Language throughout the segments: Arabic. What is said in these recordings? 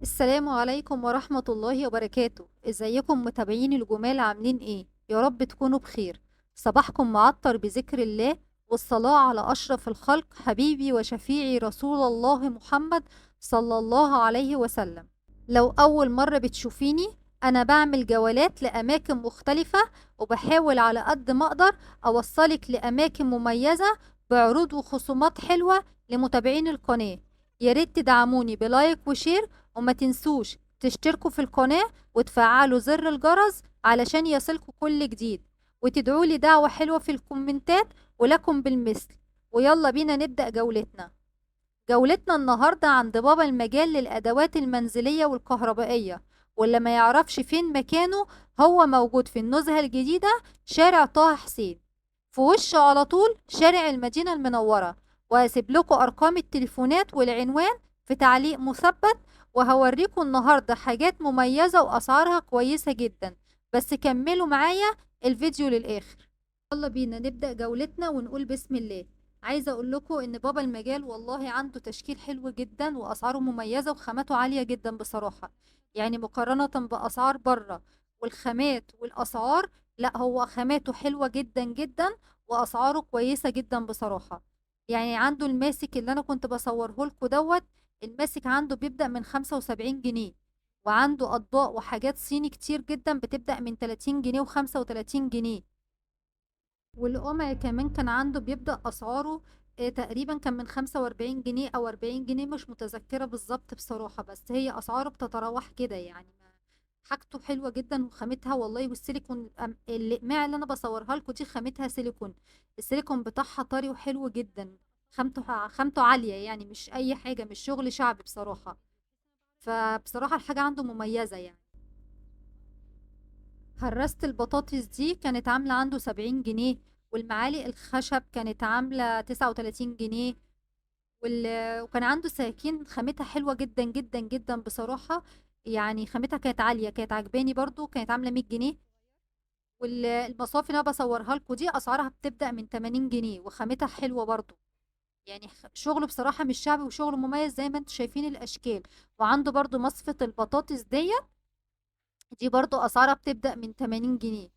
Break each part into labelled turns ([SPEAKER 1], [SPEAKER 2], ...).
[SPEAKER 1] السلام عليكم ورحمة الله وبركاته. ازيكم متابعين الجمال؟ عاملين ايه؟ يا رب تكونوا بخير. صباحكم معطر بذكر الله والصلاة على أشرف الخلق حبيبي وشفيعي رسول الله محمد صلى الله عليه وسلم. لو أول مرة بتشوفيني، أنا بعمل جولات لأماكن مختلفة وبحاول على قد ما أقدر أوصلك لأماكن مميزة بعروض وخصومات حلوة لمتابعين القناة. يا ريت تدعموني بلايك وشير، وما تنسوش تشتركوا في القناة وتفعلوا زر الجرس علشان يصلكوا كل جديد، وتدعوا لي دعوة حلوة في الكومنتات، ولكم بالمثل. ويلا بينا نبدأ جولتنا. جولتنا النهاردة عند بابا المجال للأدوات المنزلية والكهربائية، واللي ما يعرفش فين مكانه، هو موجود في النزهة الجديدة، شارع طه حسين، في وشه على طول شارع المدينة المنورة. وهسيب لكم أرقام التليفونات والعنوان في تعليق مثبت. وهوريكم النهاردة حاجات مميزة وأسعارها كويسة جدا، بس كملوا معايا الفيديو للآخر. يلا بينا نبدأ جولتنا ونقول بسم الله. عايزة اقول لكم ان بابا المجال والله عنده تشكيل حلو جدا واسعاره مميزة وخاماته عالية جدا بصراحة، يعني مقارنة باسعار بره والخامات والاسعار. لا، هو خاماته حلوة جدا جدا واسعاره كويسة جدا بصراحة. يعني عنده الماسك اللي انا كنت بصوره لكم دوت. الماسك عنده بيبدأ من 75 جنيه، وعنده اطباق وحاجات صيني كتير جدا بتبدأ من 30 جنيه و35 جنيه. والقمع كمان كان عنده بيبدأ أسعاره تقريبا كان من 45 جنيه أو 40 جنيه، مش متذكرة بالظبط بصراحة، بس هي أسعاره بتتراوح كده يعني. حاجته حلوة جدا وخامتها والله. والسيليكون الإقماع اللي أنا بصورها لكم دي خامتها سيليكون. السيليكون بتاعها طري وحلو جدا. خامته عالية، يعني مش أي حاجة، مش شغل شعبي بصراحة. فبصراحة الحاجة عنده مميزة يعني. هراسة البطاطس دي كانت عاملة عنده 70 جنيه، والمعالق الخشب كانت عاملة 39 جنيه. وكان عنده سكاكين خامتها حلوة جدا جدا جدا بصراحة. يعني خامتها كانت عالية، كانت عجباني برضو، كانت عاملة 100 جنيه. والمصافي اللي انا بصورها لكم دي اسعارها بتبدأ من 80 جنيه، وخامتها حلوة برضو. يعني شغله بصراحة مش شعبي، وشغله مميز زي ما انتم شايفين الاشكال. وعنده برضو مصفة البطاطس دي برضو اسعارها بتبدأ من 80 جنيه.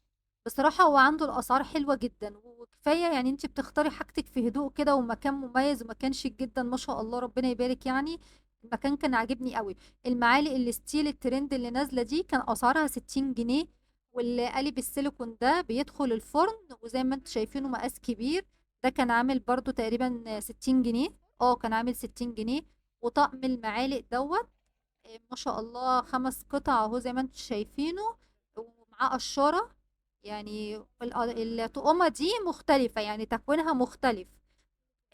[SPEAKER 1] بصراحة هو عنده الاسعار حلوة جدا وكفاية، يعني انت بتختاري حاجتك في هدوء كده، ومكان مميز ومكان شيك جدا ما شاء الله ربنا يبارك يعني. المكان كان عاجبني قوي. المعالق الستيل الترند اللي نازلة دي كان اسعارها 60 جنيه. واللي قالب السيليكون ده بيدخل الفرن، وزي ما انتم شايفينه مقاس كبير. ده كان عامل برضو تقريبا 60 جنيه. اه، كان عامل 60 جنيه. وطقم المعالق دوت ما شاء الله 5 قطع اهو زي ما انتم شايفينه، ومعاه قشارة. يعني الطقمة دي مختلفة، يعني تكوينها مختلف.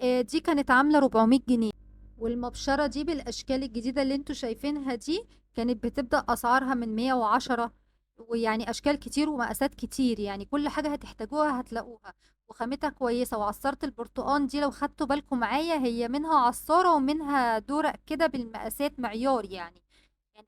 [SPEAKER 1] دي كانت عاملة 400 جنيه. والمبشرة دي بالأشكال الجديدة اللي انتوا شايفينها دي كانت بتبدأ أسعارها من 110. ويعني أشكال كتير ومقاسات كتير، يعني كل حاجة هتحتاجوها هتلاقوها. وخامتها كويسة. وعصارة البرتقان دي لو خدتوا بالكم معايا، هي منها عصارة ومنها دورق كده بالمقاسات معيار يعني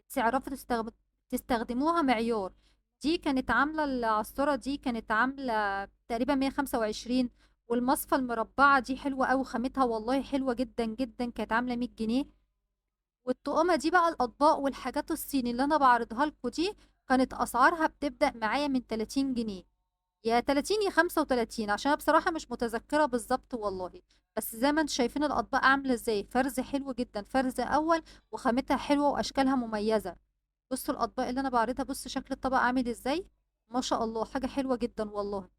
[SPEAKER 1] تعرفوا تستخدموها معيار. دي كانت عاملة العصارة دي كانت عاملة تقريبا 125. والمصفى المربعة دي حلوة أوي، خامتها والله حلوة جدا جدا، كانت عاملة 100 جنيه. والطقمة دي بقى الأطباق والحاجات الصيني اللي أنا بعرضها لكم دي، كانت أسعارها بتبدأ معايا من 30 جنيه. يا 30 يا 35، عشان أنا بصراحة مش متذكرة بالظبط والله. بس زي ما انتم شايفين الأطباق عاملة ازاي، فرز حلو جدا، فرز أول، وخامتها حلوة وأشكالها مميزة. بصوا الأطباق اللي أنا بعرضها، بص شكل الطبق عامل ازاي. ما شاء الله حاجة حلوة جدا والله.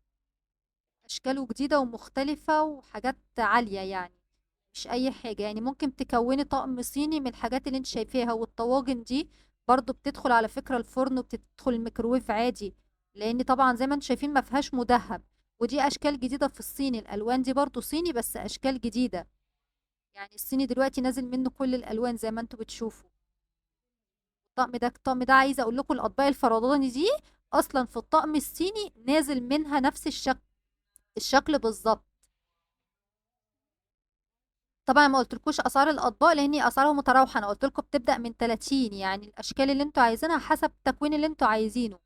[SPEAKER 1] اشكاله جديدة ومختلفة وحاجات عالية يعني. مش اي حاجة، يعني ممكن تكوني طقم صيني من الحاجات اللي انت شايفاها. والطواجن دي برضو بتدخل على فكرة الفرن وبتدخل الميكروويف عادي، لان طبعا زي ما انت شايفين ما فيهاش مدهب. ودي اشكال جديدة في الصيني، الالوان دي برضو صيني بس اشكال جديدة. يعني الصيني دلوقتي نازل منه كل الالوان زي ما انتوا بتشوفوا. الطقم ده عايزة اقول لكم الاطباق الفرداني دي اصلا في الطقم الصيني نازل منها نفس الشكل بالظبط. طبعا ما قلتلكوش اسعار الاطباق لان اسعارها متراوحه، انا قلت لكم بتبدا من 30، يعني الاشكال اللي انتوا عايزينها حسب التكوين اللي انتوا عايزينه.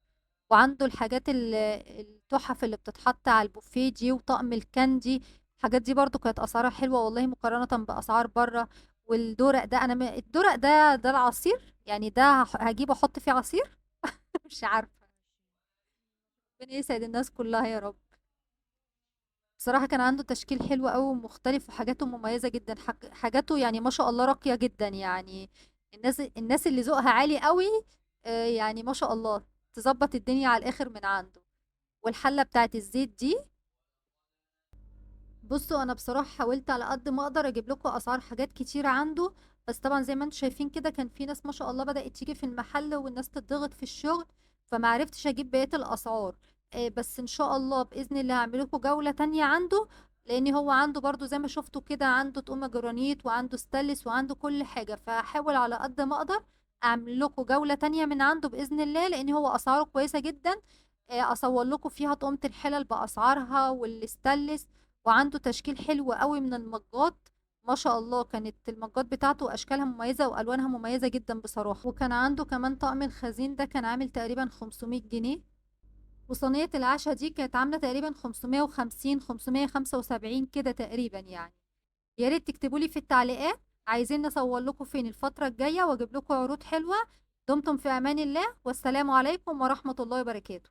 [SPEAKER 1] وعنده الحاجات التحف اللي بتتحط على البوفيه دي، وطقم الكاندي. الحاجات دي برضو كانت اسعارها حلوه والله مقارنه باسعار بره. والدورق ده انا الدورق ده العصير يعني، ده هجيبه احط فيه عصير. مش عارفه. ربنا يسعد الناس كلها يا رب. بصراحه كان عنده تشكيل حلو قوي ومختلف، وحاجاته مميزه جدا، حاجاته يعني ما شاء الله راقيه جدا يعني. الناس اللي ذوقها عالي قوي، يعني ما شاء الله، تظبط الدنيا على الاخر من عنده. والحله بتاعت الزيت دي، بصوا انا بصراحه حاولت على قد ما اقدر اجيب لكم اسعار حاجات كتيره عنده، بس طبعا زي ما انتم شايفين كده كان في ناس ما شاء الله بدات تيجي في المحل والناس تتضغط في الشغل، فما عرفتش اجيب بقيه الاسعار. بس ان شاء الله باذن الله هعمل لكم جوله تانية عنده، لان هو عنده برضو زي ما شفتوا كده، عنده طقم جرانيت وعنده ستانلس وعنده كل حاجه، فهحاول على قد ما اقدر اعمل لكم جوله تانية من عنده باذن الله، لان هو اسعاره كويسه جدا. اصور لكم فيها طقمه الحلل باسعارها والستانلس، وعنده تشكيل حلو قوي من المجات. ما شاء الله كانت المجات بتاعته اشكالها مميزه والوانها مميزه جدا بصراحه. وكان عنده كمان طقم الخزين ده كان عامل تقريبا 500 جنيه، وصينيه العشاء دي كانت عامله تقريبا 550 575 كده تقريبا يعني. يا ريت تكتبوا لي في التعليقات عايزين نصور لكم فين الفتره الجايه واجيب لكم عروض حلوه. دمتم في امان الله، والسلام عليكم ورحمه الله وبركاته.